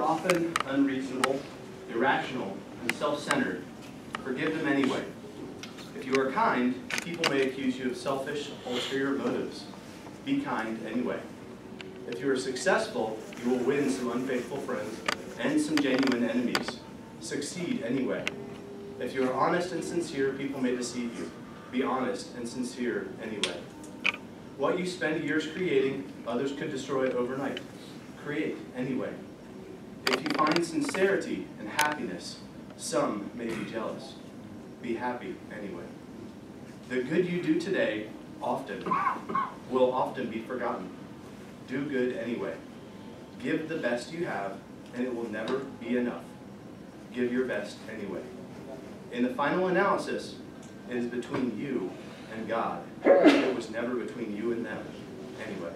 often unreasonable, irrational, and self-centered, forgive them anyway. If you are kind, people may accuse you of selfish, ulterior motives. Be kind anyway. If you are successful, you will win some unfaithful friends and some genuine enemies. Succeed anyway. If you are honest and sincere, people may deceive you. Be honest and sincere anyway. What you spend years creating, others could destroy overnight. Create anyway. If you find sincerity and happiness, some may be jealous. Be happy anyway. The good you do today will often be forgotten. Do good anyway. Give the best you have, and it will never be enough. Give your best anyway. In the final analysis, it is between you and God. It was never between you and them anyway.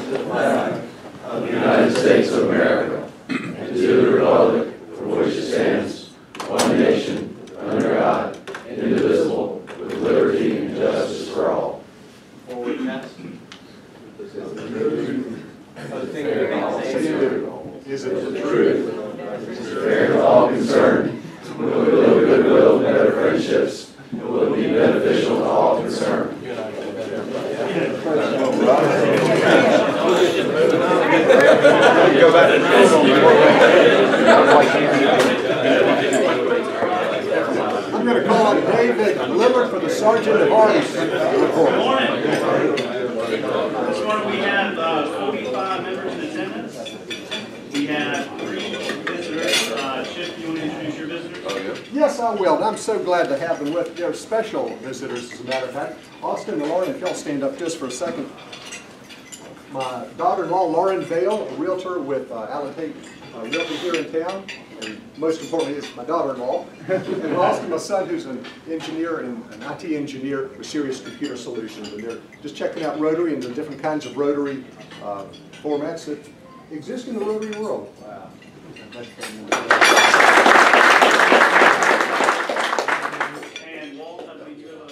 The flag of the United States of America, and to the republic for which it stands, one nation, under God, indivisible, with liberty and justice for all. Forward test. Is it the truth? Is it fair to all concerned? Will it build goodwill and better friendships? And will it be beneficial to all concerned? Go back. I'm going to call on David Lillard for the Sergeant of Arms report. Good morning. This morning we have 45 members in attendance. We have 3 visitors. Chip, you want to introduce your visitors? Yes, I will. And I'm so glad to have them with. They're special visitors, as a matter of fact. Austin and Lauren, if y'all stand up just for a second. My daughter-in-law, Lauren Vale, a realtor with Allen Tate Realty here in town. And most importantly, is my daughter-in-law. And Austin, my son, who's an engineer and an IT engineer with Serious Computer Solutions. And they're just checking out Rotary and the different kinds of Rotary formats that exist in the Rotary world. Wow. And Walt, I believe you have a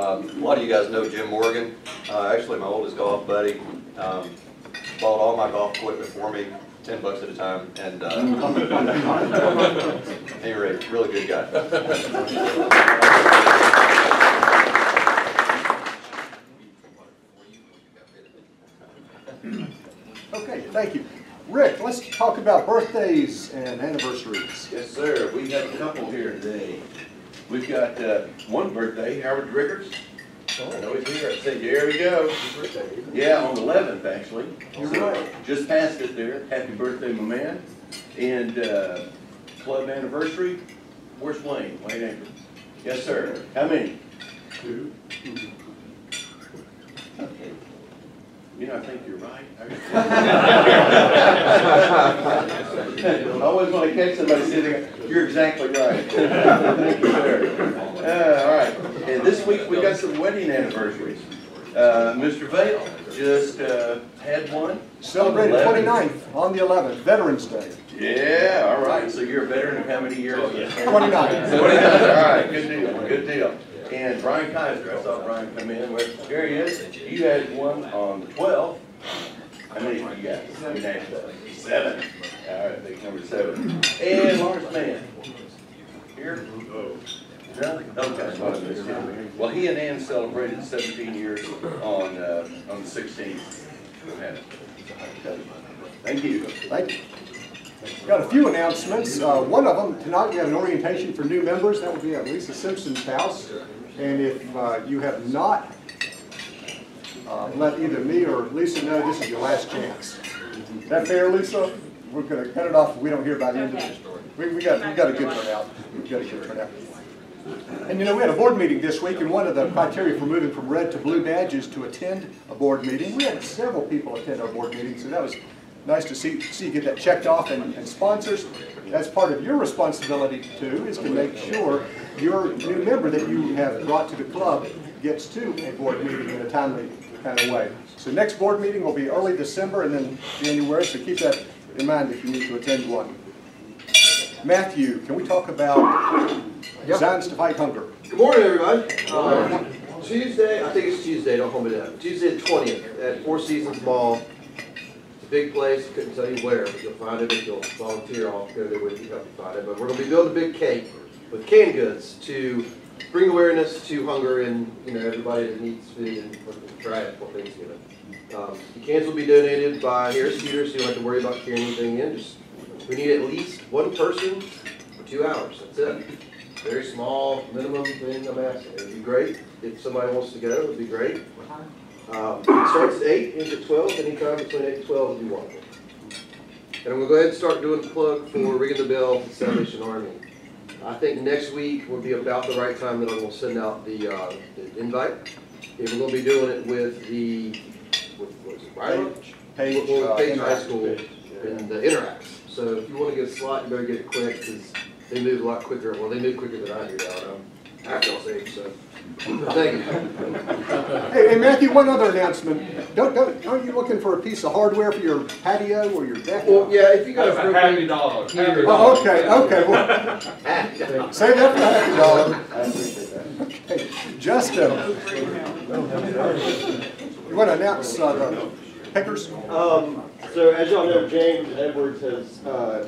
a lot of you guys know Jim Morgan. Actually, my oldest golf buddy. Bought all my golf equipment for me, $10 at a time, and anyway, really good guy. Okay, thank you. Rick, let's talk about birthdays and anniversaries. Yes, sir. We have a couple here today. We've got one birthday, Howard Rickers. I know he's here. I said, there we go. Yeah, on the 11th, actually. You're So, right. just passed it there. Happy birthday, my man. And club anniversary. Where's Wayne? Wayne Anchor. Yes, sir. How many? 2. Okay. You know, I think you're right. I always want to catch somebody saying, you're exactly right. Thank you, sir. All right. And this week we got some wedding anniversaries. Mr. Vale just had one. Celebrated 29th on the 11th, Veterans Day. Yeah, all right. So you're a veteran of how many years? 29. 29. All right, good deal, good deal. And Brian Kaiser, I saw Brian come in. Well, here he is. You had one on the 12th. How many you got? 7. All right, big number 7. And Lawrence Mann. Here? Oh. No? Okay. Well, he and Ann celebrated 17 years on the 16th. Thank you. Thank you. Got a few announcements. One of them, tonight we have an orientation for new members. That will be at Lisa Simpson's house. And if you have not let either me or Lisa know, this is your last chance. Is that fair, Lisa? We're going to cut it off if we don't hear by the end of it. We got a good turnout. We've got a good turnout. And you know, we had a board meeting this week, and one of the criteria for moving from red to blue badge is to attend a board meeting. We had several people attend our board meeting, so that was nice to see you get that checked off. And sponsors, that's part of your responsibility too, is to make sure your new member that you have brought to the club gets to a board meeting in a timely kind of way. So next board meeting will be early December and then January, so keep that in mind if you need to attend one. Matthew, can we talk about Designs to Fight Hunger? Good morning, everybody. Tuesday, I think it's Tuesday, don't hold me down. Tuesday the 20th at Four Seasons Mall. It's a big place, couldn't tell you where, but you'll find it if you'll volunteer. I'll go there with you, help you find it. But we're going to be building a big cake with canned goods to bring awareness to hunger and everybody that needs food and try it for Thanksgiving. The cans will be donated by Harris Teeter, so you don't have to worry about carrying anything in. We need at least one person for 2 hours. That's it. Very small, minimum thing I'm asking. It'd be great if somebody wants to go. It'd be great. It starts at 8, ends at 12. Anytime between 8 and 12 would be wonderful. And I'm going to go ahead and start doing the plug for Ringing the Bell for Salvation Army. I think next week will be about the right time that I'm going to send out the invite. We're going to be doing it with what's it, Page High School and the Interacts. So if you want to get a slot, you better get it quick because they move a lot quicker. Well, they move quicker than I do now. I'm y'all's age, so thank you. Hey, Matthew, one other announcement. Aren't you looking for a piece of hardware for your patio or your deck? Well, yeah, if you guys $50. $50. Oh, okay. Well, save that for $50. I appreciate that. Okay, Justin, you want to announce the pickers? So as y'all know, James Edwards has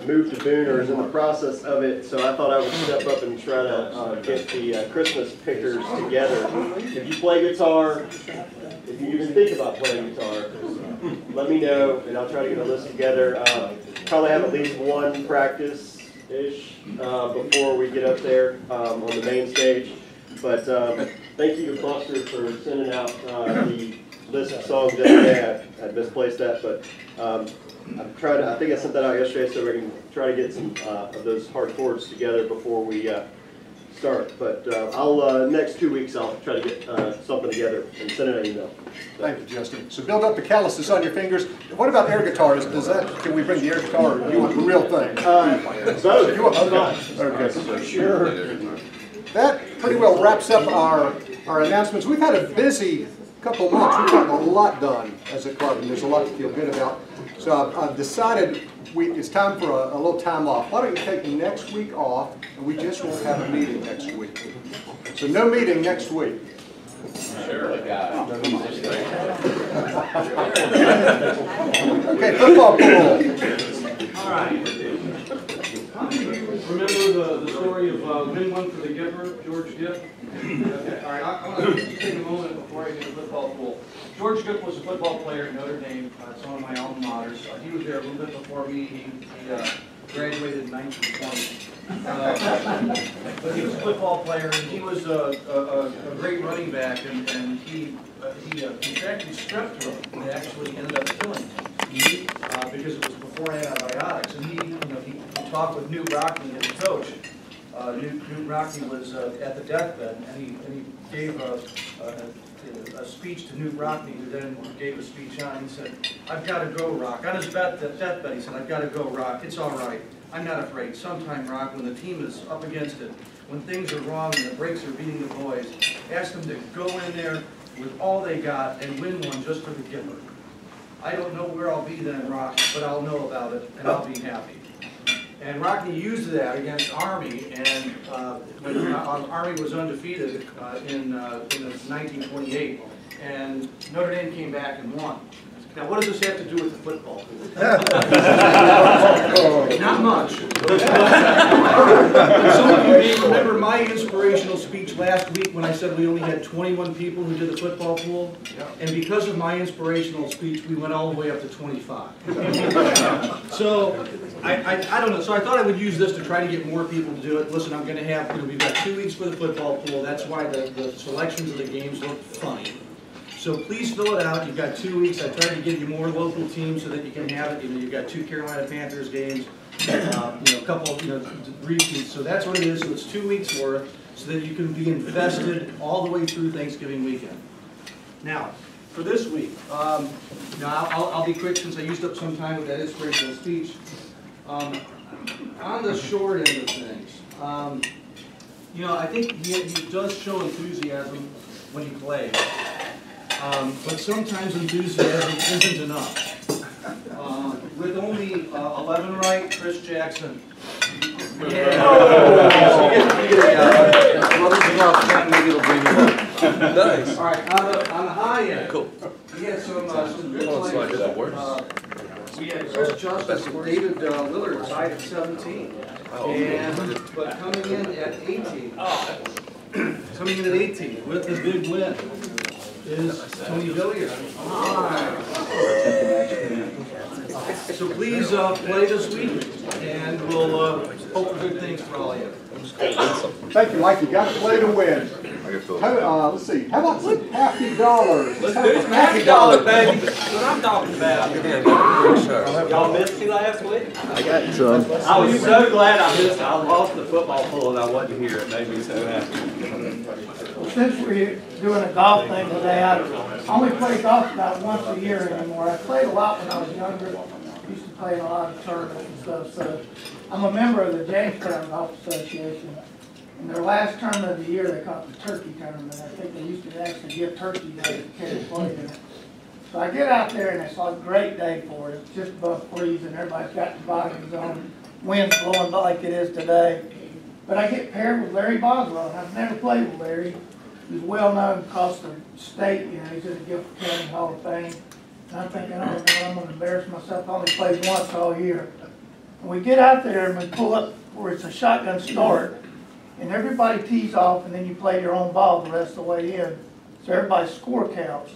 moved to Boone, or is in the process of it, so I thought I would step up and try to get the Christmas pickers together. If you play guitar, if you even think about playing guitar, let me know, and I'll try to get a list together. Probably have at least one practice-ish before we get up there on the main stage. But thank you to Buster for sending out the list of songs that I had misplaced that, but I think I sent that out yesterday, so we can try to get some of those hard chords together before we start. But I'll next 2 weeks I'll try to get something together and send it an email. Thank you, Justin. So build up the calluses on your fingers. What about air guitars? Can we bring the air guitar, or you want the real thing? Both. You want okay. Sure. That pretty well wraps up our announcements. We've had a busy couple of months. We've gotten a lot done as a club, and there's a lot to feel good about. So I've decided it's time for a little time off. Why don't you take next week off, and we just won't have a meeting next week. So no meeting next week. Sure. Okay, football pool. All right. How do you remember the story of Win One for the Giver, George Gipp? Okay, all right, I want to take a moment before I get to football pool. George Gipp was a football player at Notre Dame. It's one of my alma maters. He was there a little bit before me. He graduated in 1920. But he was a football player, and he was a great running back, and he contracted strep throat, and it actually ended up killing him. Because it was before antibiotics, and he talked with Newt Rockney, his coach. Newt Rockney was at the deathbed, and he gave a speech to Newt Rockney, who then gave a speech on. He said, "I've got to go, Rock." On his deathbed, he said, "I've got to go, Rock. It's all right. I'm not afraid. Sometime, Rock, when the team is up against it, when things are wrong and the brakes are beating the boys, ask them to go in there with all they got and win one just for the giver. I don't know where I'll be then, Rock, but I'll know about it, and I'll be happy." And Rockney used that against Army, and when Army was undefeated in 1928, and Notre Dame came back and won. Now, what does this have to do with the football? Not much. Some of you may remember my inspirational speech last week when I said we only had 21 people who did the football pool, and because of my inspirational speech, we went all the way up to 25. So, I don't know. So I thought I would use this to try to get more people to do it. Listen, I'm going to have, we've got 2 weeks for the football pool. That's why the selections of the games look funny. So please fill it out. You've got 2 weeks. I tried to give you more local teams so that you can have it. You've got 2 Carolina Panthers games, a couple repeats. So that's what it is. So it's 2 weeks worth, so that you can be invested all the way through Thanksgiving weekend. Now, for this week, I'll be quick since I used up some time with that inspirational speech. On the short end of things, I think he does show enthusiasm when he plays. But sometimes enthusiasm isn't enough. With only 11 right, Chris Jackson Nice. All right, on the high end. Cool. We had some good players. We had Chris Justice and David Lillard tied at 17. But coming in at 18. Coming in at 18 with the big win is Tony Villiers. So please play this week, and we'll hope for good things for all of you. Thank you, Mike. You got to play to win. Let's see. How about some happy dollars? Let's do some happy dollar, baby. That's what I'm talking about. Y'all missed me last week? I got some. I was so glad I missed it. I lost the football pool and I wasn't here. It made me so happy. Well, since we're doing a golf thing today, I only play golf about once a year anymore. I played a lot when I was younger. Used to play in a lot of tournaments and stuff. So I'm a member of the Jamestown Golf Association. And their last tournament of the year, they call it the turkey tournament. I think they used to actually give turkey days to kids played in it. So I get out there and it's a great day for it. It's just above freezing. Everybody's got toboggans on. Wind's blowing like it is today. But I get paired with Larry Boswell, and I've never played with Larry. He's well known across the state. You know, he's in the Guilford County Hall of Fame. And I'm thinking, oh, no, I'm going to embarrass myself. I only played once all year. And we get out there and we pull up where it's a shotgun start. And everybody tees off, and then you play your own ball the rest of the way in. So everybody's score counts.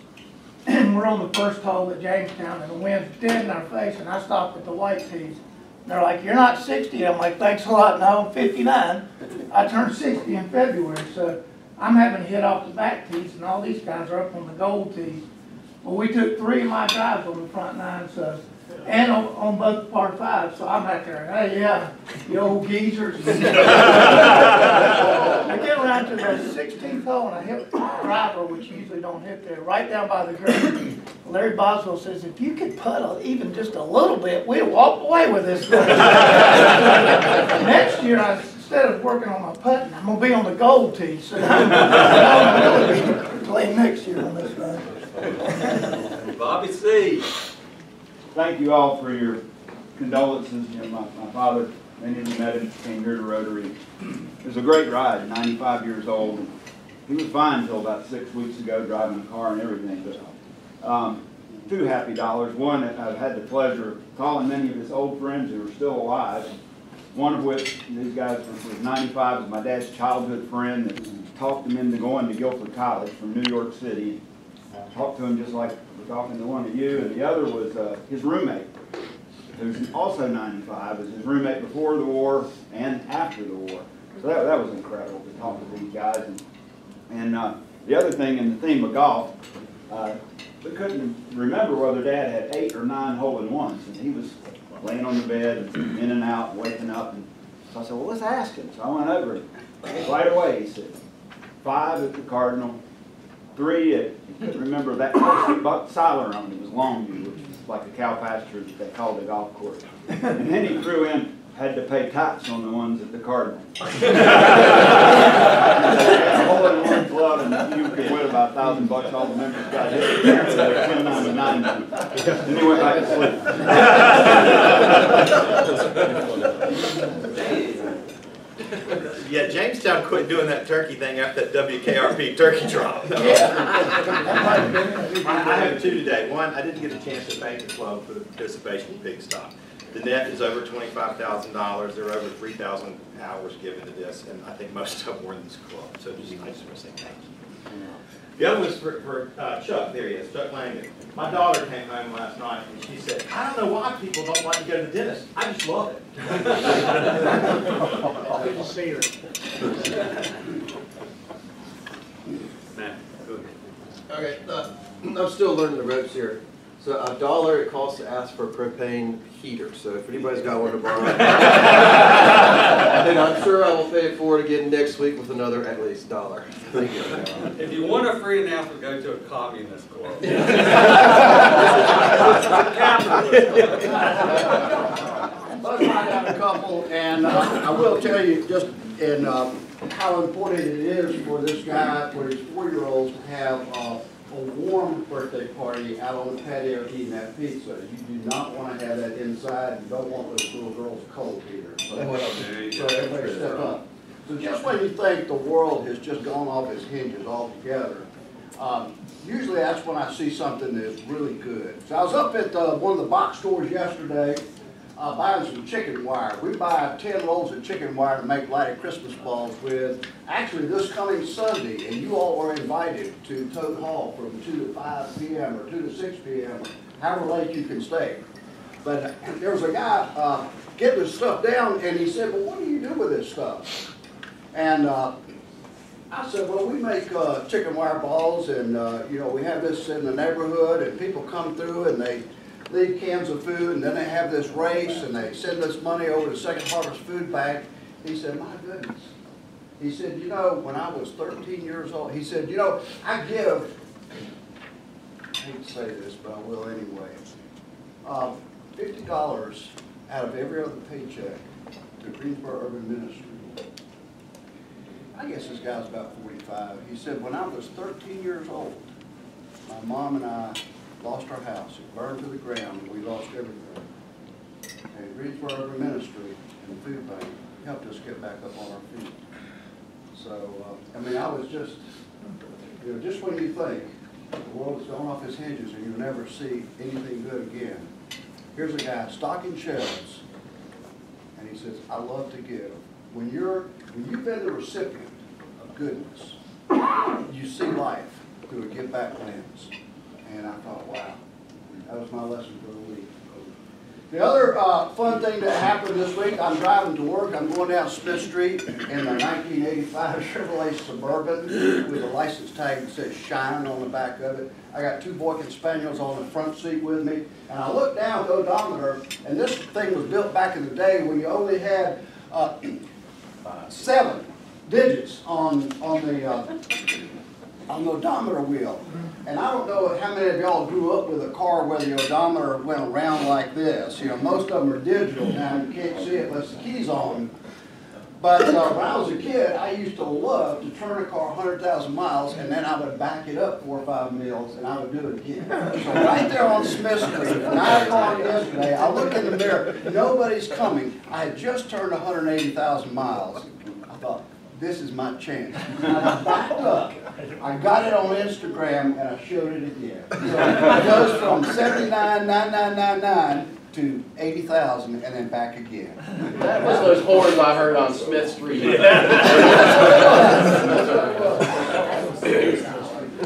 And we're on the first hole at Jamestown, and the wind's dead in our face, and I stop at the white tees. And they're like, you're not 60. I'm like, thanks a lot. No, I'm 59. I turned 60 in February, so I'm having to hit off the back tees, and all these guys are up on the gold tees. Well, we took 3 of my drives on the front 9, so, and on both par 5, so I'm out there, hey, yeah, you old geezers. I get around to the 16th hole, and I hit the driver, which you usually don't hit there, right down by the green. Larry Boswell says, if you could putt even just a little bit, we'd walk away with this thing. Next year, instead of working on my putting, I'm going to be on the gold tee, so I'm going to really be playing next year on this thing. Bobby C. Thank you all for your condolences. You know, my father, many of you met him, came here to Rotary. It was a great ride, 95 years old. He was fine until about 6 weeks ago, driving a car and everything. But 2 happy dollars. One, I've had the pleasure of calling many of his old friends who are still alive. One of which, these guys was 95, was my dad's childhood friend that talked him into going to Guilford College from New York City. I talked to him just like we're talking to one of you, and the other was his roommate, who's also 95, was his roommate before the war and after the war. So that was incredible to talk to these guys. And the other thing in the theme of golf, we couldn't remember whether Dad had 8 or 9 hole-in-ones, and he was laying on the bed and in and out and waking up. And so I said, well, let's ask him. So I went over and right away he said, 5 at the Cardinal, 3 at, he couldn't remember that place Siler owned. It was Longview, which is like a cow pasture that they called a golf course. And then he threw in, had to pay tax on the ones at the Cardinal. A hole-in-one club, and you could win about $1,000. All the members got hit. $10.99. Then he went back to sleep. Yeah, Jamestown quit doing that turkey thing after that WKRP turkey drop. I have 2 today. One, I didn't get a chance to thank the club for the participation in Big Stop. The net is over $25,000. There are over 3,000 hours given to this, and I think most of them were in this club. So I just want to say thank you. The other was for Chuck. There he is, Chuck Langdon. My daughter came home last night, and she said, I don't know why people don't like to go to the dentist. I just love it. Good to see her. Matt, go ahead. Okay, I'm still learning the ropes here. So $1 it costs to ask for a propane heater. So if anybody's got one to borrow, then I'm sure I will pay for it again next week with another at least $1. Thank you. If you want a free announcement, go to a communist club. Buzz and I got a couple, and I will tell you just in how important it is for this guy, for his 4-year-olds to have a warm birthday party out on the patio eating that pizza. You do not want to have that inside. You don't want those little girls cold either. So everybody step up. So just when you think the world has just gone off its hinges altogether, usually that's when I see something that's really good. So I was up at one of the box stores yesterday buying some chicken wire. We buy 10 rolls of chicken wire to make lighted Christmas balls with. Actually, this coming Sunday, and you all are invited to Toad Hall from 2 to 5 p.m. or 2 to 6 p.m., however late you can stay. But there was a guy getting this stuff down, and he said, well, what do you do with this stuff? And I said, well, we make chicken wire balls, and you know, we have this in the neighborhood, and people come through and they leave cans of food, and then they have this race, and they send us money over to Second Harvest Food Bank. He said, my goodness. He said, you know, when I was 13 years old, he said, you know, I give, I hate to say this, but I will anyway, $50 out of every other paycheck to Greensboro Urban Ministry. I guess this guy's about 45. He said, when I was 13 years old, my mom and I lost our house. It burned to the ground, and we lost everything. And Greensboro Urban Ministry and the Food Bank helped us get back up on our feet. So, I mean, I was just, you know, just when you think the world has gone off its hinges and you'll never see anything good again, here's a guy stocking shelves, and he says, I love to give. When you've been the recipient of goodness, you see life through a give back lens. And I thought, wow, that was my lesson for the week. The other fun thing that happened this week, I'm driving to work. I'm going down Smith Street in a 1985 Chevrolet Suburban with a license tag that says Shine on the back of it. I got 2 Boykin Spaniels on the front seat with me. And I looked down at the odometer, and this thing was built back in the day when you only had 7 digits on the odometer wheel. And I don't know how many of y'all grew up with a car where the odometer went around like this. You know, most of them are digital now. You can't see it unless the key's on. But when I was a kid, I used to love to turn a car 100,000 miles, and then I would back it up 4 or 5 miles, and I would do it again. So right there on Smith Street, 9 o'clock yesterday, I look in the mirror. Nobody's coming. I had just turned 180,000 miles. I thought, this is my chance. And I backed up. I got it on Instagram, and I showed it again. So it goes from 79,999 to 80,000, and then back again. That was those horns I heard on Smith Street.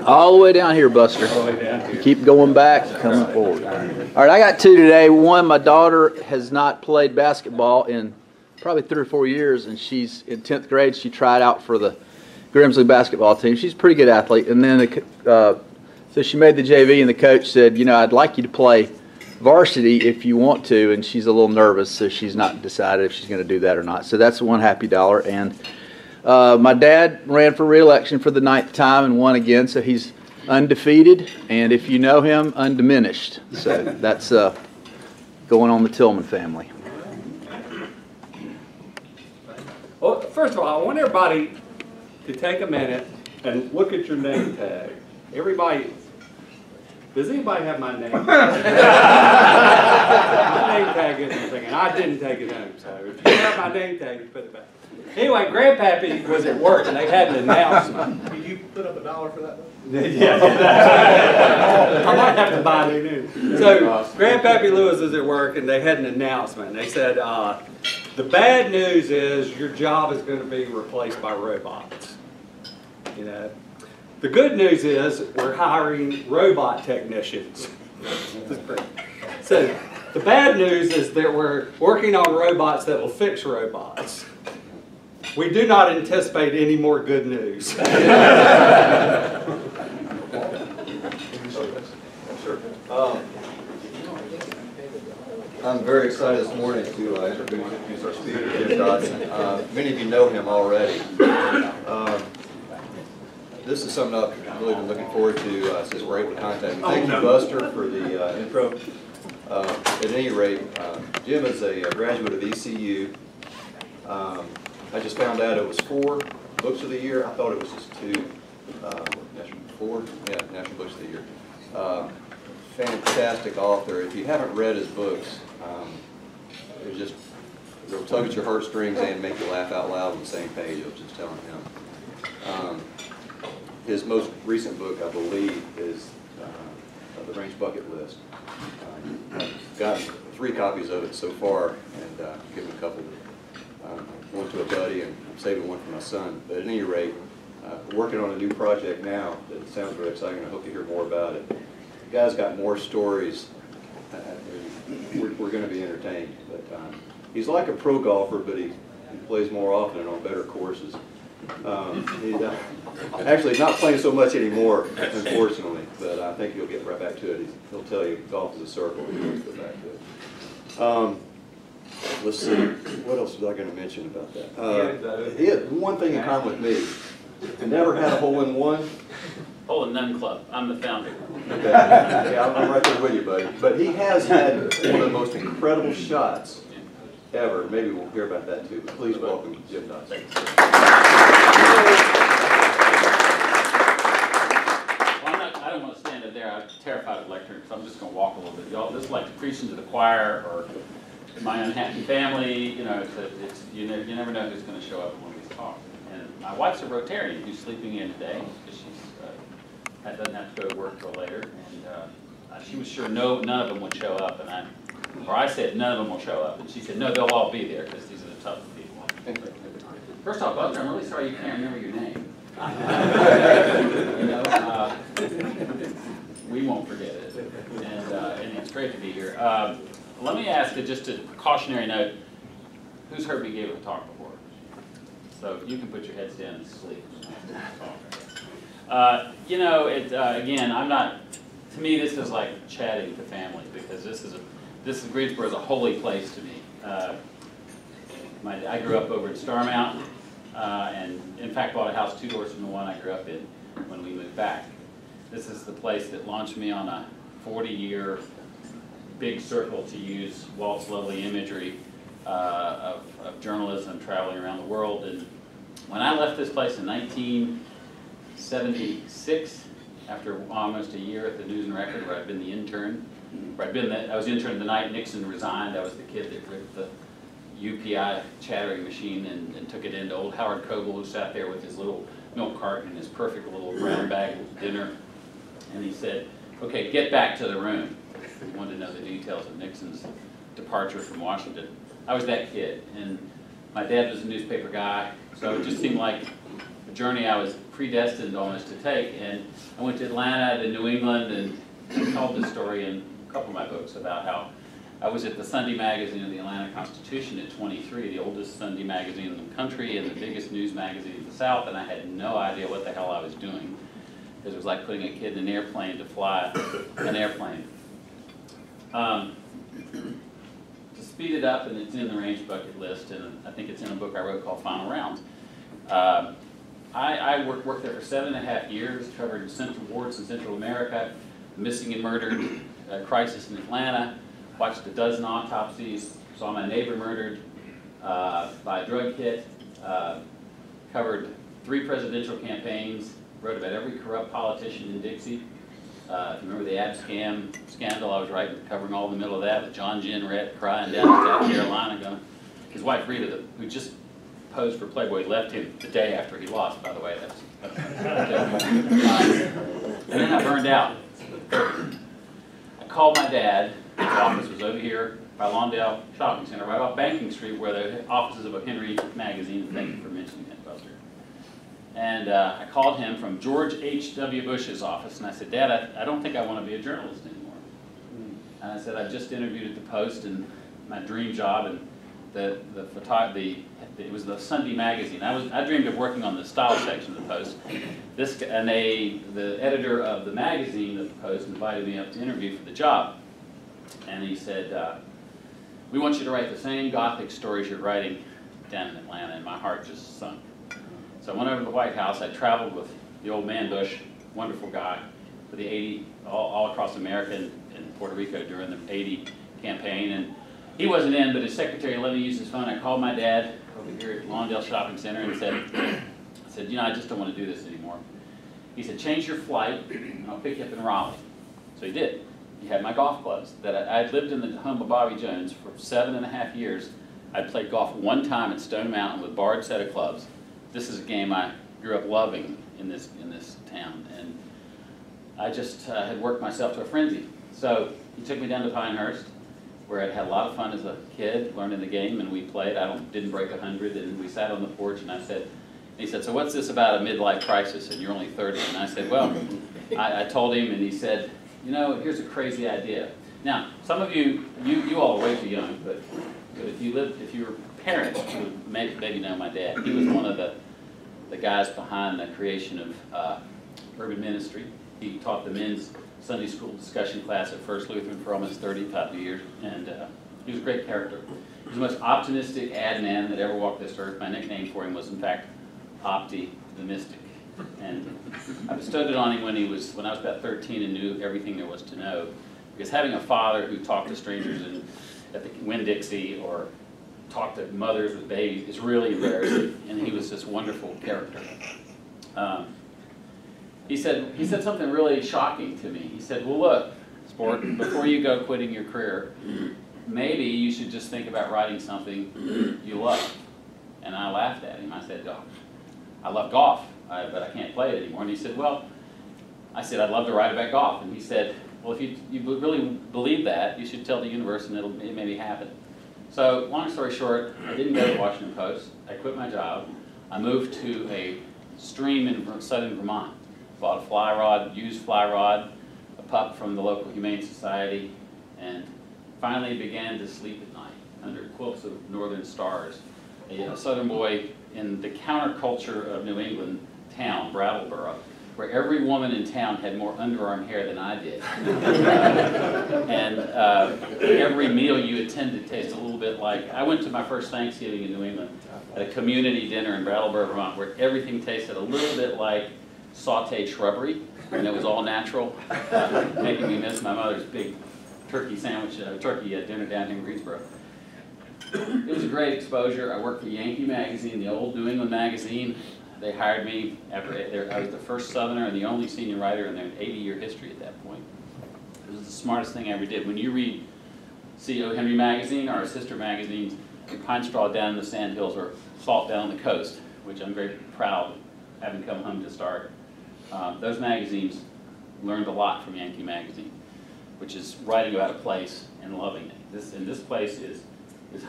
All the way down here, Buster. Keep going back, coming forward. All right, I got 2 today. One, my daughter has not played basketball in probably 3 or 4 years, and she's in 10th grade. She tried out for the Grimsley basketball team. She's a pretty good athlete. And then so she made the JV, and the coach said, you know, I'd like you to play varsity if you want to, and she's a little nervous, so she's not decided if she's going to do that or not. So that's one happy dollar. And my dad ran for re-election for the 9th time and won again, so he's undefeated, and if you know him, undiminished. So that's going on the Tillman family. Well, first of all, I want everybody to take a minute and look at your name tag. Everybody, does anybody have my name tag? My name tag isn't a thing, and I didn't take it home, so if you have my name tag, you put it back. Anyway, Grandpappy was at work, and they had an announcement. Did you put up $1 for that? Yeah. I might have to buy new. So, Grandpappy Lewis was at work, and they had an announcement. They said, the bad news is your job is going to be replaced by robots. You know, the good news is we're hiring robot technicians. So the bad news is that we're working on robots that will fix robots. We do not anticipate any more good news. I'm very excited this morning to introduce our speaker, Jim Dodson. Many of you know him already. This is something I've really been looking forward to since we're able to contact him. Thank you, Buster, for the intro. At any rate, Jim is a graduate of ECU. I just found out it was 4 books of the year. I thought it was just 2. That's National Books of the Year. Fantastic author. If you haven't read his books, they'll tug at your heartstrings and make you laugh out loud on the same page. I was just telling him. His most recent book, I believe, is The Range Bucket List. I've got 3 copies of it so far, and I've given a couple. One to a buddy, and I'm saving one for my son. But at any rate, working on a new project now that sounds really exciting. I hope you hear more about it. The guy's got more stories. We're going to be entertained. But he's like a pro golfer, but he plays more often and on better courses. Actually, he's not playing so much anymore, unfortunately, but I think he'll get right back to it. He'll tell you golf is a circle. He wants to go back to it. Let's see, what else was I going to mention about that? He had one thing in common with me. I never had a hole-in-one. Hole-in-none club. I'm the founder. Okay. Yeah, I'm right there with you, buddy. But he has had one of the most incredible shots ever. Maybe we'll hear about that too. But please welcome Jim Dodson. I don't want to stand up there. I'm terrified of lecturing, so I'm just going to walk a little bit. Y'all, this is like preaching to the choir or my unhappy family. You know, you never know who's going to show up when we talk. And my wife's a Rotarian who's sleeping in today because she doesn't have to go to work till later. And she was sure none of them would show up, and I said none of them will show up, and she said no, they'll all be there because these are the tough people. First off, Buster, I'm really sorry you can't remember your name. We won't forget it, and it's great to be here. Let me ask you just a cautionary note. Who's heard me give a talk before? So you can put your heads down and sleep. Again, I'm not. To me, this is like chatting to family because Greensboro is a holy place to me. I grew up over in Starmount, and in fact bought a house 2 doors from the one I grew up in when we moved back. This is the place that launched me on a 40-year big circle, to use Walt's lovely imagery, of journalism traveling around the world. And when I left this place in 1976, after almost a year at the News and Record, where I'd been the intern, I was intern the night Nixon resigned. I was the kid that ripped the UPI chattering machine and took it into old Howard Coble, who sat there with his little milk carton and his perfect little brown bag dinner. And he said, okay, get back to the room. He wanted to know the details of Nixon's departure from Washington. I was that kid, and my dad was a newspaper guy, so it just seemed like a journey I was predestined almost to take. And I went to Atlanta, to New England, and I told this story in a couple of my books about how I was at the Sunday magazine of the Atlanta Constitution at 23, the oldest Sunday magazine in the country and the biggest news magazine in the South, and I had no idea what the hell I was doing, because it was like putting a kid in an airplane to fly an airplane. To speed it up, and it's in the Range Bucket List, and I think it's in a book I wrote called Final Round. I worked there for 7.5 years, covered central wars in Central America, missing and murdered crisis in Atlanta, watched a dozen autopsies, saw my neighbor murdered by a drug hit, covered 3 presidential campaigns, wrote about every corrupt politician in Dixie. If you remember the ab scandal, I was covering all in the middle of that with John Jenrette crying down in South Carolina. His wife Rita, who just posed for Playboy, left him the day after he lost, by the way. And then I burned out. I called my dad. His office was over here by Lawndale Shopping Center, right off Banking Street, where the offices of a Henry magazine. Thank you for mentioning that, Buster. And I called him from George H.W. Bush's office, and I said, Dad, I don't think I want to be a journalist anymore. And I said, I just interviewed at the Post, and my dream job, and it was the Sunday magazine. I dreamed of working on the style section of the Post. The editor of the magazine of the Post invited me up to interview for the job. And he said, we want you to write the same Gothic stories you're writing down in Atlanta, and my heart just sunk. So I went over to the White House. I traveled with the old man Bush, wonderful guy, for the 80, all across America and Puerto Rico during the 80 campaign. And he wasn't in, but his secretary let me use his phone. I called my dad over here at Lawndale Shopping Center and said, I said, I just don't want to do this anymore. He said, change your flight, and I'll pick you up in Raleigh. So he did. He had my golf clubs. I'd lived in the home of Bobby Jones for 7.5 years. I'd played golf one time at Stone Mountain with a borrowed set of clubs. This is a game I grew up loving in this town, and I just had worked myself to a frenzy. So he took me down to Pinehurst, where I'd had a lot of fun as a kid, learning the game, and we played. Didn't break 100, and we sat on the porch, and he said, so what's this about a midlife crisis, and you're only 30? And I said, well, I told him, and he said, you know, here's a crazy idea. Now, some of you all are way too young, but if you were parents, you would maybe know my dad. He was one of the guys behind the creation of urban ministry. He taught the men's Sunday school discussion class at First Lutheran for almost 35 years, and he was a great character. He was the most optimistic ad man that ever walked this earth. My nickname for him was, in fact, Opti the Mystic. And I bestowed it on him when I was about 13 and knew everything there was to know. Because having a father who talked to strangers at the Winn-Dixie or talked to mothers with babies is really embarrassing. And he was this wonderful character. He said something really shocking to me. He said, well, look, sport, before you go quitting your career, maybe you should just think about writing something you love. And I laughed at him. I said, oh, I love golf, but I can't play it anymore. And he said, well, I said, I'd love to write about golf. And he said, well, if you really believe that, you should tell the universe and it maybe happen. So long story short, I didn't go to the Washington Post. I quit my job. I moved to a stream in southern Vermont. Bought a fly rod, used fly rod, a pup from the local Humane Society, and finally began to sleep at night under quilts of northern stars. A southern boy in the counterculture of New England town, Brattleboro, where every woman in town had more underarm hair than I did. And every meal you attended tasted a little bit like, I went to my first Thanksgiving in New England at a community dinner in Brattleboro, Vermont, where everything tasted a little bit like sauteed shrubbery, and it was all natural, making me miss my mother's big turkey sandwich, turkey dinner down here in Greensboro. It was a great exposure. I worked for Yankee Magazine, the old New England magazine. They hired me after I was the first Southerner and the only senior writer in their 80-year history at that point. It was the smartest thing I ever did. When you read C.O. Henry Magazine or our sister magazines, Pine Straw down in the Sandhills or Salt down on the coast, which I'm very proud of having come home to start. Those magazines learned a lot from Yankee Magazine, which is writing about a place and loving it. This place is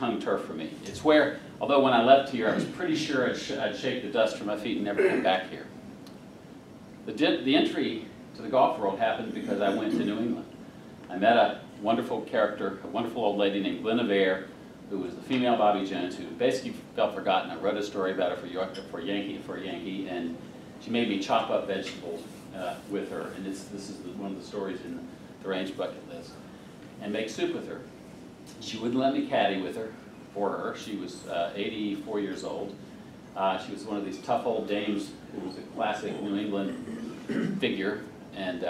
home turf for me. It's where, although when I left here, I was pretty sure I'd shake the dust from my feet and never come back here. The entry to the golf world happened because I went to New England. I met a wonderful character, a wonderful old lady named Glenavere, who was the female Bobby Jones, who basically felt forgotten. I wrote a story about her for Yankee, and she made me chop up vegetables with her, and this is one of the stories in the range bucket list, and make soup with her. She wouldn't let me caddy with her, for her. She was 84 years old. She was one of these tough old dames who was a classic New England figure, and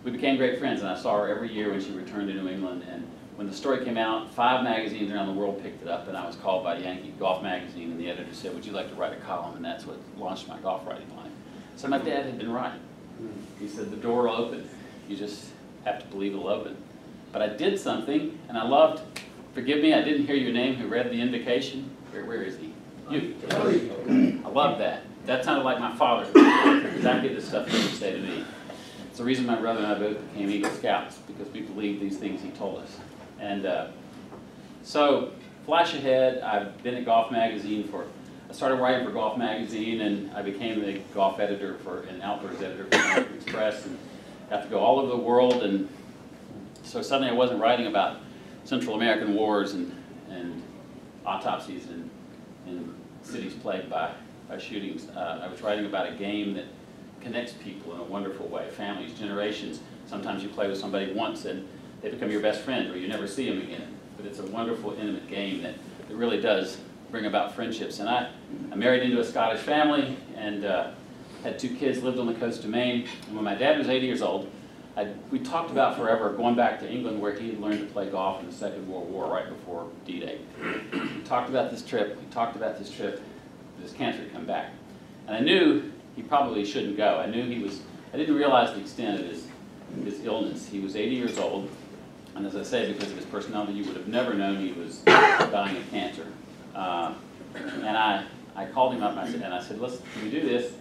we became great friends, and I saw her every year when she returned to New England. And when the story came out, 5 magazines around the world picked it up, and I was called by Yankee Golf Magazine, and the editor said, would you like to write a column? And that's what launched my golf writing life. So my dad had been right. He said, the door will open. You just have to believe it'll open. But I did something, and I loved, forgive me, I didn't hear your name, who read the invitation. Where is he? You. I love that. That sounded like my father. Exactly the stuff he would say to me. It's the reason my brother and I both became Eagle Scouts, because we believed these things he told us. And so, flash ahead, I've been at Golf Magazine I started writing for Golf Magazine, and I became the golf editor and outdoors editor for American Express, and got to go all over the world. And so suddenly I wasn't writing about Central American wars and autopsies in cities plagued by shootings. I was writing about a game that connects people in a wonderful way, families, generations. Sometimes you play with somebody once and they become your best friend, or you never see them again. But it's a wonderful, intimate game that really does bring about friendships. And I married into a Scottish family and had 2 kids, lived on the coast of Maine. And when my dad was 80 years old, we talked about forever going back to England, where he had learned to play golf in the Second World War right before D-Day. We talked about this trip. This cancer had come back. And I knew he probably shouldn't go. I knew he was I didn't realize the extent of his illness. He was 80 years old, and as I say, because of his personality, you would have never known he was dying of cancer. And I called him up and I said, listen, can we do this?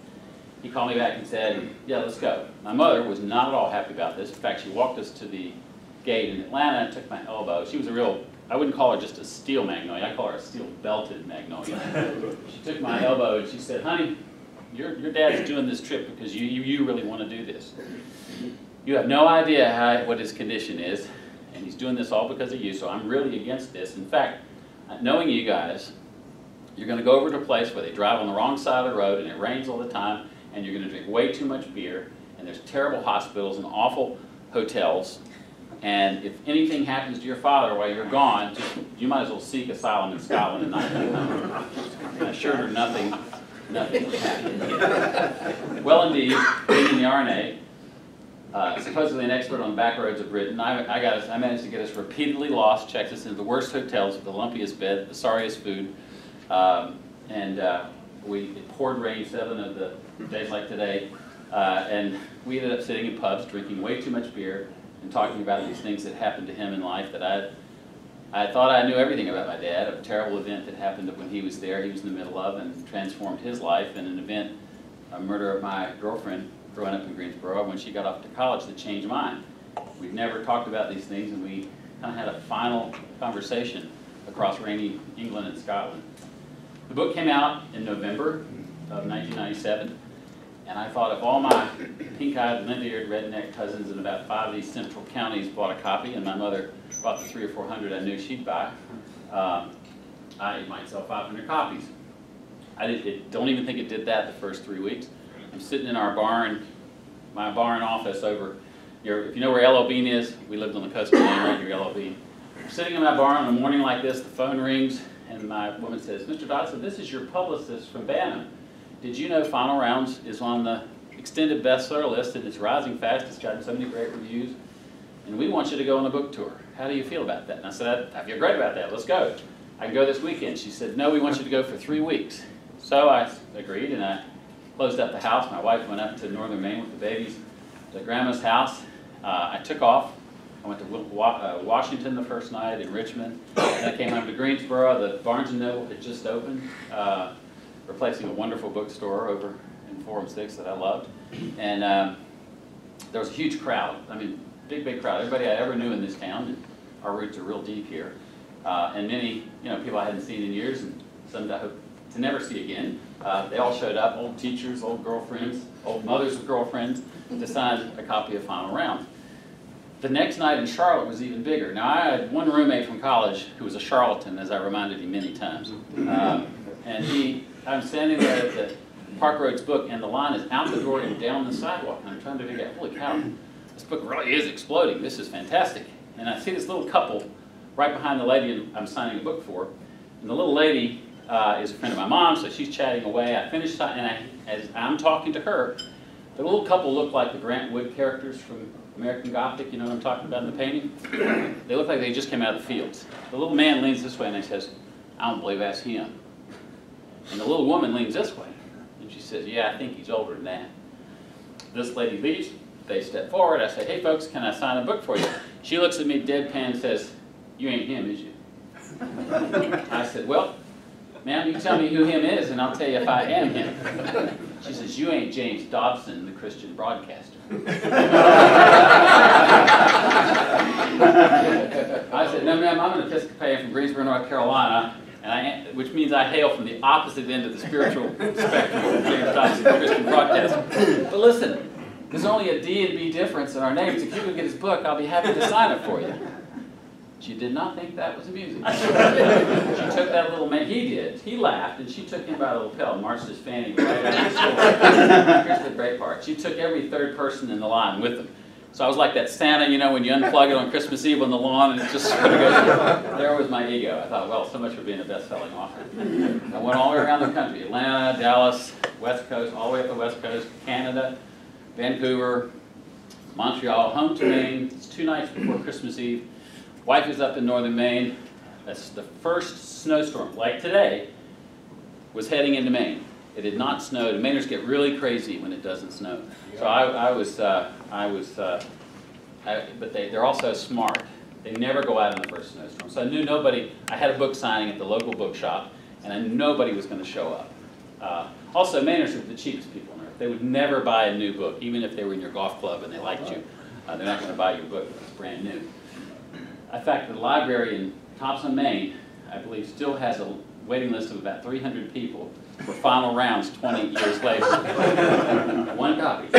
He called me back and said, yeah, let's go. My mother was not at all happy about this. In fact, she walked us to the gate in Atlanta and took my elbow. She was a real, I wouldn't call her just a steel magnolia, I call her a steel belted magnolia. She took my elbow and she said, honey, your dad's doing this trip because you really want to do this. You have no idea what his condition is, and he's doing this all because of you, so I'm really against this. In fact, knowing you guys, you're going to go over to a place where they drive on the wrong side of the road and it rains all the time, and you're going to drink way too much beer, and there's terrible hospitals and awful hotels, and if anything happens to your father while you're gone, you might as well seek asylum in Scotland and not come home. And I assured her nothing happened. Well, indeed, being in the RNA, supposedly an expert on the back roads of Britain, I managed to get us repeatedly lost, checked us into the worst hotels with the lumpiest bed, the sorriest food, it poured rain 7 of the days like today, and we ended up sitting in pubs, drinking way too much beer, and talking about these things that happened to him in life that I thought I knew everything about my dad, a terrible event that happened when he was there, he was in the middle of, and transformed his life, and an event, a murder of my girlfriend growing up in Greensboro when she got off to college that changed mine. We've never talked about these things, and we kind of had a final conversation across rainy England and Scotland. The book came out in November of 1997, and I thought if all my pink-eyed, lint-eared, redneck cousins in about 5 of these central counties bought a copy, and my mother bought the 300 or 400 I knew she'd buy, I might sell 500 copies. I don't even think it did that the first 3 weeks. I'm sitting in our barn, my barn office over, if you know where Yellow Bean is, we lived on the coast of Maine right near Yellow Bean. I'm sitting in my barn on a morning like this, the phone rings, and my woman says, Mr. Dodson, this is your publicist from Bantam. Did you know Final Rounds is on the extended bestseller list and it's rising fast, it's gotten so many great reviews, and we want you to go on a book tour. How do you feel about that? And I said, I feel great about that, let's go. I can go this weekend. She said, no, we want you to go for 3 weeks. So I agreed, and I closed up the house. My wife went up to northern Maine with the babies to grandma's house. I took off. I went to Washington the first night, in Richmond. Then I came home to Greensboro. The Barnes & Noble had just opened, replacing a wonderful bookstore over in 406 that I loved. And there was a huge crowd. I mean, big crowd. Everybody I ever knew in this town. And our roots are real deep here. And many, people I hadn't seen in years, and some that I hope to never see again. They all showed up, old teachers, old girlfriends, old mothers with girlfriends, to sign a copy of Final Round. The next night in Charlotte was even bigger. Now, I had one roommate from college who was a charlatan, as I reminded him many times. And I'm standing there at the Park Roads book, and the line is out the door and down the sidewalk. And I'm trying to figure out, holy cow, this book really is exploding. This is fantastic. And I see this little couple right behind the lady I'm signing a book for. And the little lady is a friend of my mom, so she's chatting away. I finished, and as I'm talking to her, the little couple looked like the Grant Wood characters from American Gothic, you know what I'm talking about in the painting? They look like they just came out of the fields. The little man leans this way and he says, I don't believe that's him. And the little woman leans this way, and she says, yeah, I think he's older than that. This lady leaves, they step forward, I say, hey folks, can I sign a book for you? She looks at me deadpan and says, you ain't him, is you? I said, well, ma'am, you tell me who him is, and I'll tell you if I am him. She says, you ain't James Dodson, the Christian broadcaster. I said, no, ma'am, I'm an Episcopalian from Greensboro, North Carolina, which means I hail from the opposite end of the spiritual spectrum of James Dodson, the Christian broadcaster. But listen, there's only a D and B difference in our names. If you can get his book, I'll be happy to sign it for you. She did not think that was amusing. She took that little man, he did. He laughed, and she took him by the lapel and marched his fanny right out of the store. Here's the great part. She took every third person in the line with them. So I was like that Santa, when you unplug it on Christmas Eve on the lawn, and it just sort of goes. There was my ego. I thought, well, so much for being a best-selling author. I went all the way around the country, Atlanta, Dallas, West Coast, all the way up the West Coast, Canada, Vancouver, Montreal, home to Maine. It's 2 nights before Christmas Eve. Wife is up in northern Maine. That's the first snowstorm, like today, was heading into Maine. It had not snowed. Mainers get really crazy when it doesn't snow. So but they're also smart. They never go out in the first snowstorm. So I knew nobody. I had a book signing at the local bookshop, and I knew nobody was going to show up. Also, Mainers are the cheapest people on earth. They would never buy a new book, even if they were in your golf club and they liked you. They're not going to buy your book if it's brand new. In fact, the library in Thompson, Maine, I believe, still has a waiting list of about 300 people for final rounds 20 years later. One copy.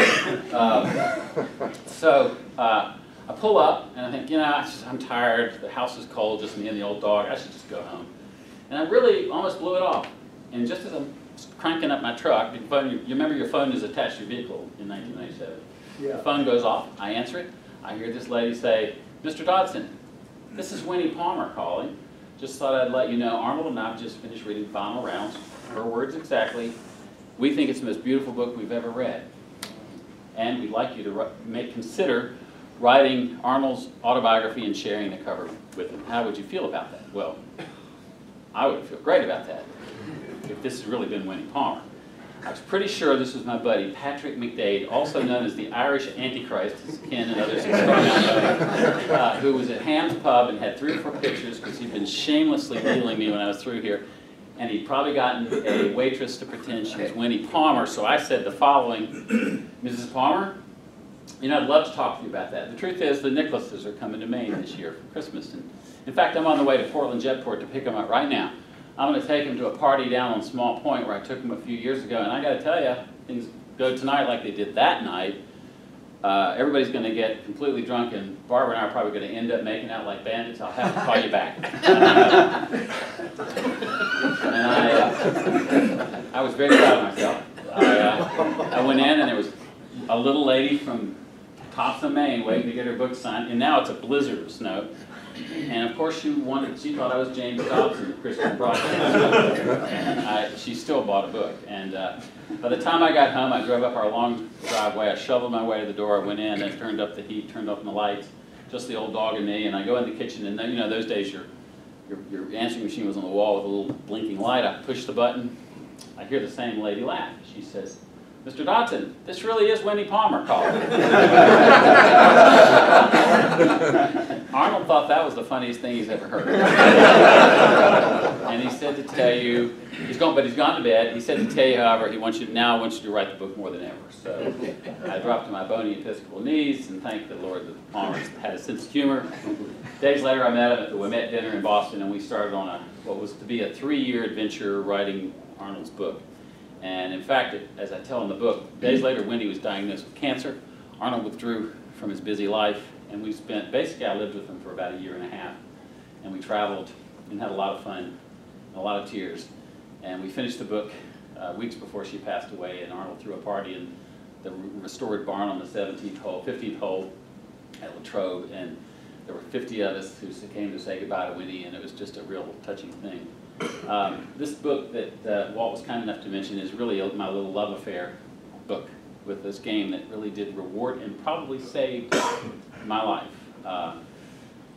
I pull up and I think, you know, I'm tired. The house is cold, just me and the old dog. I should just go home. And I really almost blew it off. And just as I'm cranking up my truck, you remember your phone is attached to your vehicle in 1997. Yeah. The phone goes off. I answer it. I hear this lady say, "Mr. Dodson, this is Winnie Palmer calling. Just thought I'd let you know Arnold and I have just finished reading Final Rounds." Her words exactly. "We think it's the most beautiful book we've ever read. And we'd like you to consider writing Arnold's autobiography and sharing the cover with him. How would you feel about that?" Well, I would feel great about that if this had really been Winnie Palmer. I was pretty sure this was my buddy Patrick McDade, also known as the Irish Antichrist, as Ken and others have thrown out, who was at Ham's Pub and had 3 or 4 pictures because he'd been shamelessly needling me when I was through here. And he'd probably gotten a waitress to pretend she was Winnie Palmer, so I said the following: "Mrs. Palmer, you know, I'd love to talk to you about that. The truth is the Nicholases are coming to Maine this year for Christmas. And in fact, I'm on the way to Portland Jetport to pick them up right now. I'm going to take them to a party down on Small Point where I took them a few years ago. And I got to tell you, things go tonight like they did that night. Everybody's going to get completely drunk, and Barbara and I are probably going to end up making out like bandits. I'll have to call you back." And I was very proud of myself. I went in, and there was a little lady from Thompson, Maine, waiting to get her book signed, and now it's a blizzard of snow. And of course she thought I was James Dodson, the Christian broadcaster. She still bought a book. And by the time I got home, I drove up our long driveway. I shoveled my way to the door. I went in and turned up the heat, turned off the lights, just the old dog and me. And I go in the kitchen, and then, you know, those days your answering machine was on the wall with a little blinking light. I push the button. I hear the same lady laugh. She says, "Mr. Dodson, this really is Winnie Palmer calling." Arnold thought that was the funniest thing he's ever heard. And he said to tell you, he's gone to bed. He said to tell you, however, he wants you to write the book more than ever. So I dropped to my bony Episcopal knees and thanked the Lord that Palmer's had a sense of humor. Days later, I met him at the Wilmette dinner in Boston, and we started on what was to be a 3-year adventure writing Arnold's book. And in fact, as I tell in the book, days later, Wendy was diagnosed with cancer. Arnold withdrew from his busy life, and basically I lived with him for about 1.5 years. And we traveled and had a lot of fun, and a lot of tears. And we finished the book weeks before she passed away, and Arnold threw a party in the restored barn on the 15th hole at Latrobe, and there were 50 of us who came to say goodbye to Wendy, and it was just a real touching thing. This book that Walt was kind enough to mention is really my little love affair book with this game that really did reward and probably saved my life.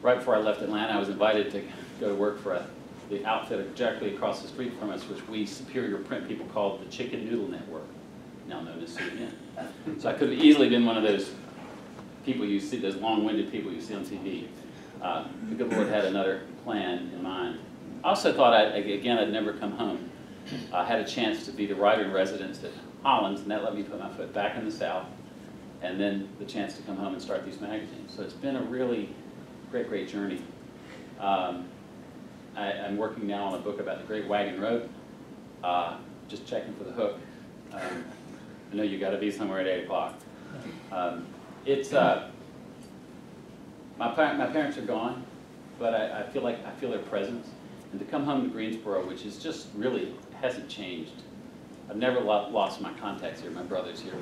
Right before I left Atlanta, I was invited to go to work for the outfit directly across the street from us, which we Superior Print people called the Chicken Noodle Network, now known as CNN. So I could have easily been one of those people you see, those long-winded people you see on TV. The good Lord had another plan in mind. I also thought, I'd never come home. I had a chance to be the writer-in-residence at Hollins, and that let me put my foot back in the South, and then the chance to come home and start these magazines. So it's been a really great, great journey. I'm working now on a book about the Great Wagon Road, just checking for the hook. I know you got to be somewhere at 8 o'clock. My parents are gone, but I feel their presence. And to come home to Greensboro, which is just really hasn't changed. I've never lost my contacts here. My brother's here,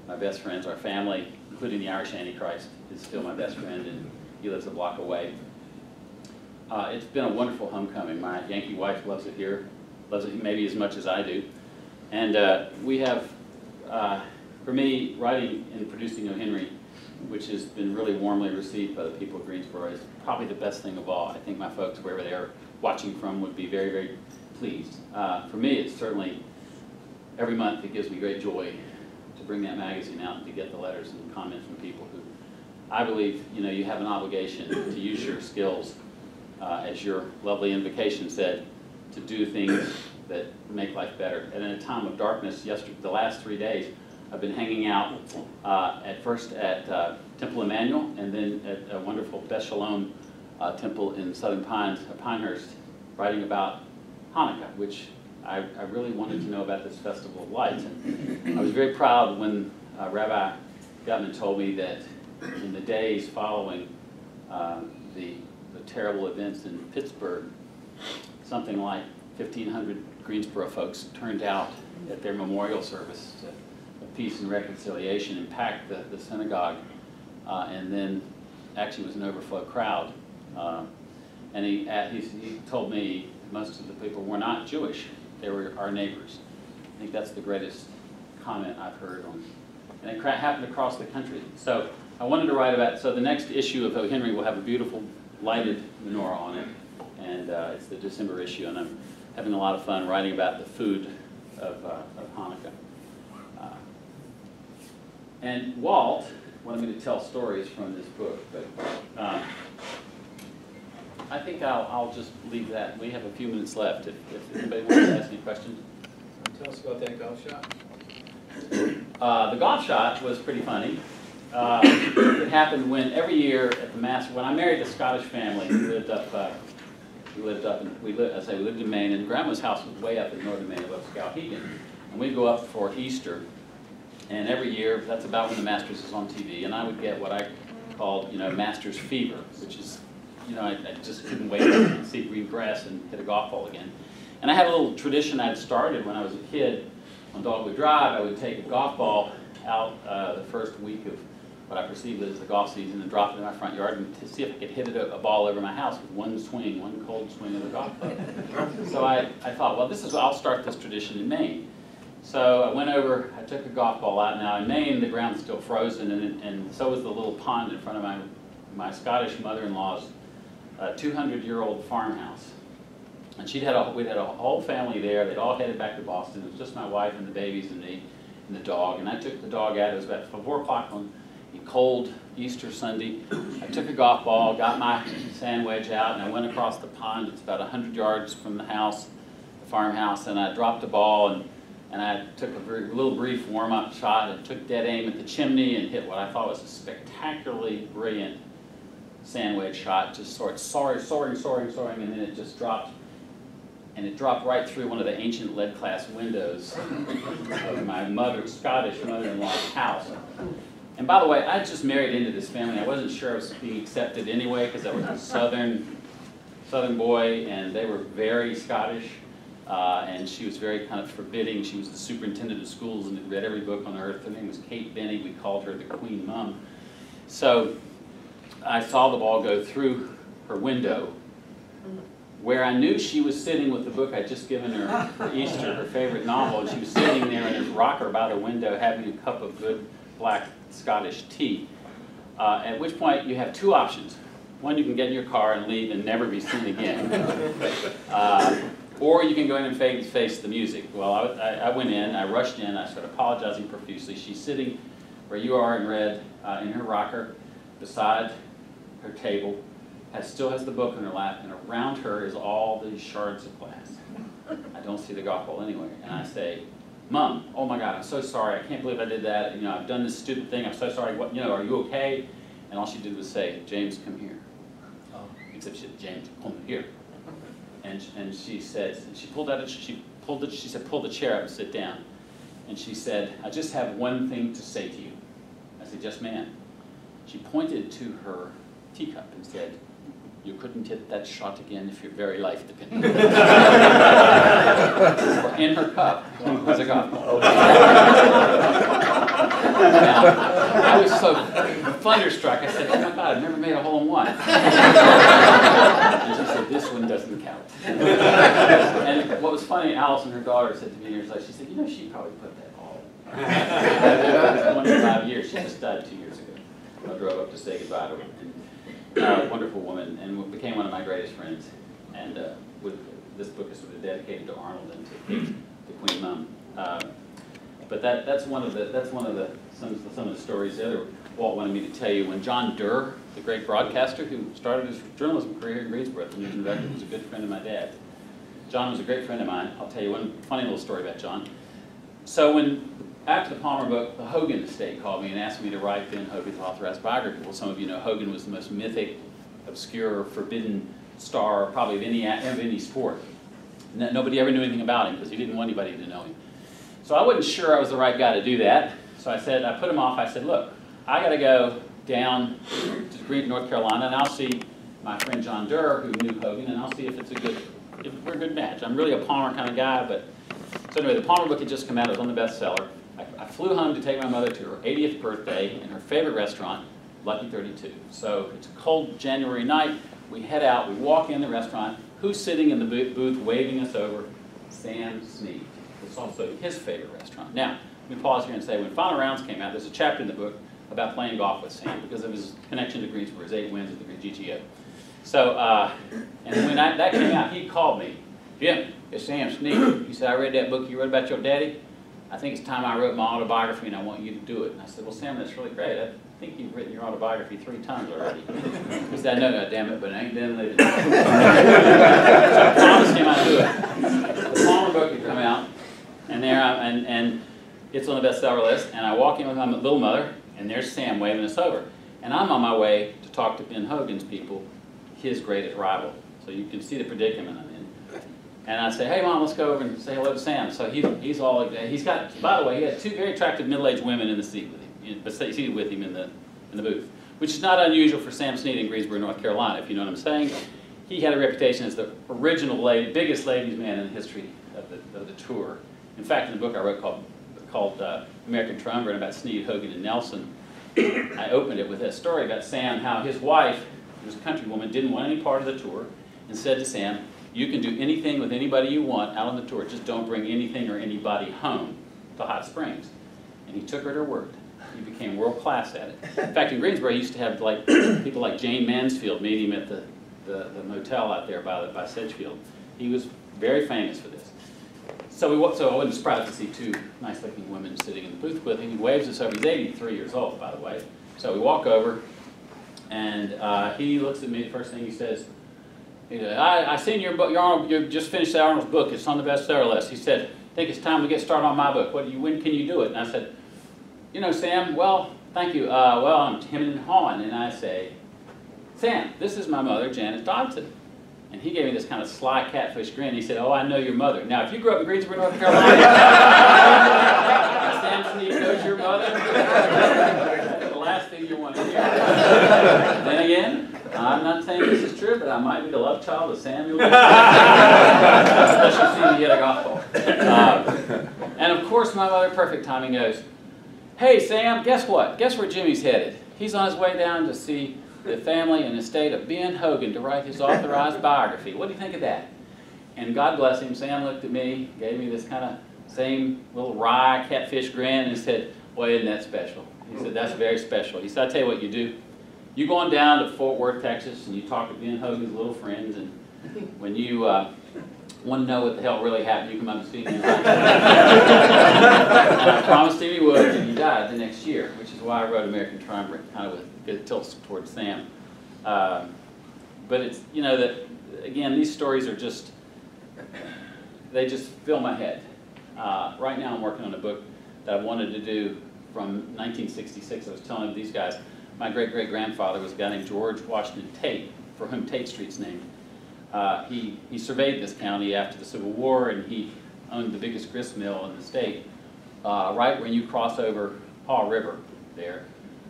my best friends, our family, including the Irish Antichrist, is still my best friend, and he lives a block away. It's been a wonderful homecoming. My Yankee wife loves it here, loves it maybe as much as I do. And we have, for me, writing and producing O. Henry, which has been really warmly received by the people of Greensboro, is probably the best thing of all. I think my folks, wherever they are watching from, would be very, very pleased. For me, it's certainly every month it gives me great joy to bring that magazine out and to get the letters and comments from people who, I believe, you have an obligation to use your skills, as your lovely invocation said, to do things that make life better. And in a time of darkness, the last 3 days, I've been hanging out at first at Temple Emmanuel, and then at a wonderful Beth Shalom temple in Southern Pinehurst, writing about Hanukkah, which I really wanted to know about this festival of lights. And I was very proud when Rabbi Gutman told me that in the days following the terrible events in Pittsburgh, something like 1,500 Greensboro folks turned out at their memorial service of peace and reconciliation and packed the synagogue, and then actually was an overflow crowd. And he told me most of the people were not Jewish. They were our neighbors. I think that's the greatest comment I've heard on, and it happened across the country. So I wanted to write about, so the next issue of O. Henry will have a beautiful lighted menorah on it, and it's the December issue, and I'm having a lot of fun writing about the food of Hanukkah. And Walt wanted me to tell stories from this book, but I think I'll just leave that. We have a few minutes left. If anybody wants to ask any questions. Tell us about that golf shot. The golf shot was pretty funny. It happened when every year at the Master, when I married a Scottish family, we lived in Maine, and Grandma's house was way up in northern Maine above Skowhegan. And we'd go up for Easter, and every year, that's about when the Masters is on TV, and I would get what I called, Masters fever, which is, I just couldn't wait to see green grass and hit a golf ball again. And I had a little tradition I'd started when I was a kid. On Dogwood Drive, I would take a golf ball out the first week of what I perceived as the golf season and drop it in my front yard and to see if I could hit a ball over my house with one swing, one cold swing of the golf club. So I thought, well, I'll start this tradition in Maine. So I went over, I took a golf ball out. Now in Maine, the ground's still frozen, and so is the little pond in front of my Scottish mother-in-law's 200-year-old farmhouse. And we'd had a whole family there. They'd all headed back to Boston. It was just my wife and the babies and me and the dog. And I took the dog out. It was about 4 o'clock on a cold Easter Sunday. I took a golf ball, got my sand wedge out, and I went across the pond. It's about 100 yards from the house, the farmhouse, and I dropped the ball, and I took a little brief warm-up shot and took dead aim at the chimney and hit what I thought was a spectacularly brilliant sand wedge shot, just soaring, and then it just dropped. And it dropped right through one of the ancient lead-glass windows of my Scottish mother-in-law's house. And by the way, I just married into this family. I wasn't sure I was being accepted anyway because I was a southern boy, and they were very Scottish. And she was very kind of forbidding. She was the superintendent of schools and had read every book on earth. Her name was Kate Benny. We called her the Queen Mum. So I saw the ball go through her window, where I knew she was sitting with the book I'd just given her for Easter, her favorite novel, and she was sitting there in her rocker by the window having a cup of good black Scottish tea. At which point you have two options. One, you can get in your car and leave and never be seen again. Or you can go in and face the music. Well, I went in, I rushed in, I started apologizing profusely. She's sitting where you are in red, in her rocker, beside her table. Still has the book in her lap, and around her is all these shards of glass. I don't see the golf ball anywhere. And I say, Mom, oh my God, I'm so sorry. I can't believe I did that. I've done this stupid thing. I'm so sorry. What, are you okay? And all she did was say, James, come here. Except she said, James, come here. And she said, she said, pull the chair up and sit down. And she said, I just have one thing to say to you. I said, yes, ma'am. She pointed to her teacup and said, you couldn't hit that shot again if your very life depended on it. Or in her cup was a golf ball. Now, I was so thunderstruck, I said, oh my God, I've never made a hole-in-one. And she said, this one doesn't count. And what was funny, Allison, her daughter, said to me years later, she said, she probably put that all. It was 25 years. She just died 2 years ago. I drove up to say goodbye to her. Wonderful woman, and became one of my greatest friends. And this book is sort of dedicated to Arnold and to Kate, the Queen Mum. But that's one of the some of the stories. The other Walt wanted me to tell you, when John Durr, the great broadcaster who started his journalism career in Greensboro at the News and Record, was a good friend of my dad. John was a great friend of mine. I'll tell you one funny little story about John. So after the Palmer book, the Hogan estate called me and asked me to write Ben Hogan's authorized biography. Well, some of you know Hogan was the most mythic, obscure, forbidden star probably of any sport. Nobody ever knew anything about him because he didn't want anybody to know him. So I wasn't sure I was the right guy to do that. So I put him off. I said, look, I got to go down to Green, North Carolina, and I'll see my friend John Durr, who knew Hogan, and I'll see if we're a good match. I'm really a Palmer kind of guy, but so anyway, the Palmer book had just come out. It was on the bestseller. I flew home to take my mother to her 80th birthday in her favorite restaurant, Lucky 32. So it's a cold January night. We head out. We walk in the restaurant. Who's sitting in the booth waving us over? Sam Snead. It's also his favorite restaurant. Now, let me pause here and say, when Final Rounds came out, there's a chapter in the book about playing golf with Sam because of his connection to Greensboro, his 8 wins at the GCO. So, and when that came out, he called me. Jim, it's Sam Snead. He said, I read that book you wrote about your daddy. I think it's time I wrote my autobiography and I want you to do it. And I said, well, Sam, that's really great. I think you've written your autobiography 3 times already. He said, no, damn it, but I ain't done it. So I promised him I'd do it. The Palmer book had come out, and and it's on the bestseller list, and I walk in with my little mother, and there's Sam waving us over. And I'm on my way to talk to Ben Hogan's people, his greatest rival. So you can see the predicament I'm in. And I say, hey, Mom, let's go over and say hello to Sam. So he's got, by the way, he had 2 very attractive middle-aged women in the seat with him, seated with him in the booth, which is not unusual for Sam Snead in Greensboro, North Carolina, if you know what I'm saying. He had a reputation as the original biggest ladies' man in the history of the tour. In fact, in the book I wrote called American Triumvirate about Snead, Hogan, and Nelson, I opened it with a story about Sam, how his wife, who was a countrywoman, didn't want any part of the tour, and said to Sam, you can do anything with anybody you want out on the tour, just don't bring anything or anybody home to Hot Springs. And he took her at her word. He became world class at it. In fact, in Greensboro, he used to have people like Jane Mansfield meet him at the motel out there by Sedgefield. He was very famous for this. So I wasn't surprised to see 2 nice-looking women sitting in the booth with him. He waves us over. He's 83 years old, by the way. So we walk over, and he looks at me. The first thing he says, I seen your book. You just finished Arnold's book. It's on the bestseller list. He said, I think it's time to get started on my book. When can you do it? And I said, you know, Sam, well, thank you. Well, I'm hemming and hawing. And I say, Sam, this is my mother, Jim Dodson. And he gave me this kind of sly catfish grin. He said, oh, I know your mother. Now, if you grew up in Greensboro, North Carolina, Sam Snead knows your mother, that's the last thing you want to hear. Then again, I'm not saying this is true, but I might be the love child of Samuel. Especially seeing me hit a golf ball. And of course, my mother, perfect timing, goes, hey, Sam, guess what? Guess where Jimmy's headed? He's on his way down to see the family and estate of Ben Hogan to write his authorized biography. What do you think of that? And God bless him, Sam looked at me, gave me this kind of same little wry catfish grin and said, well, isn't that special? He said, that's very special. He said, I'll tell you what you do. You go on down to Fort Worth, Texas, and you talk to Ben Hogan's little friends, and when you want to know what the hell really happened, you come up and see me. And I promised him he would, and he died the next year, which is why I wrote American Triumvirate, kind of with good tilts towards Sam. But it's, you know, that again, these stories are just, they just fill my head. Right now I'm working on a book that I wanted to do from 1966. I was telling these guys, my great-great-grandfather was a guy named George Washington Tate, for whom Tate Street's named. He surveyed this county after the Civil War, and he owned the biggest grist mill in the state, right when you cross over Paw River there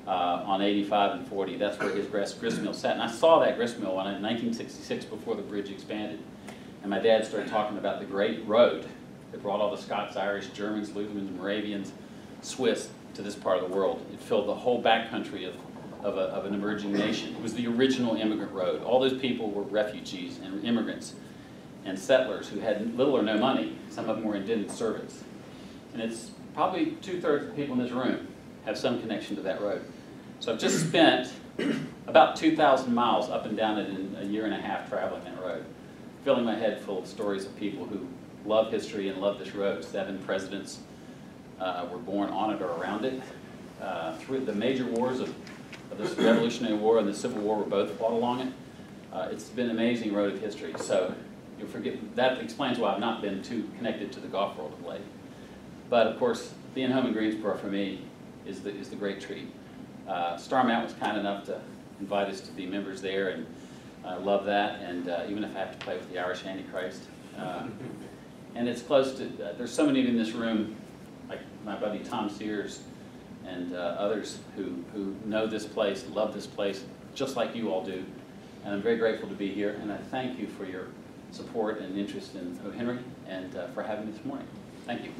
on 85 and 40. That's where his grist mill sat. And I saw that grist mill in 1966 before the bridge expanded. And my dad started talking about the great road that brought all the Scots, Irish, Germans, Lutherans, Moravians, Swiss to this part of the world. It filled the whole backcountry of an emerging nation. It was the original immigrant road. All those people were refugees and immigrants and settlers who had little or no money. Some of them were indented servants. And it's probably 2/3 of the people in this room have some connection to that road. So I've just spent about 2,000 miles up and down it in a year and a half traveling that road, filling my head full of stories of people who love history and love this road. 7 presidents, were born on it or around it. Through the major wars of this Revolutionary War and the Civil War were both fought along it. It's been an amazing road of history. So you'll forget, that explains why I've not been too connected to the golf world of late. But of course, being home in Greensboro for me is the great treat. Star Mountain was kind enough to invite us to be members there, and I love that. And even if I have to play with the Irish Antichrist, and it's close to. There's so many in this room, like my buddy Tom Sears, and others who know this place, love this place, just like you all do. And I'm very grateful to be here, and I thank you for your support and interest in O. Henry, and for having me this morning. Thank you.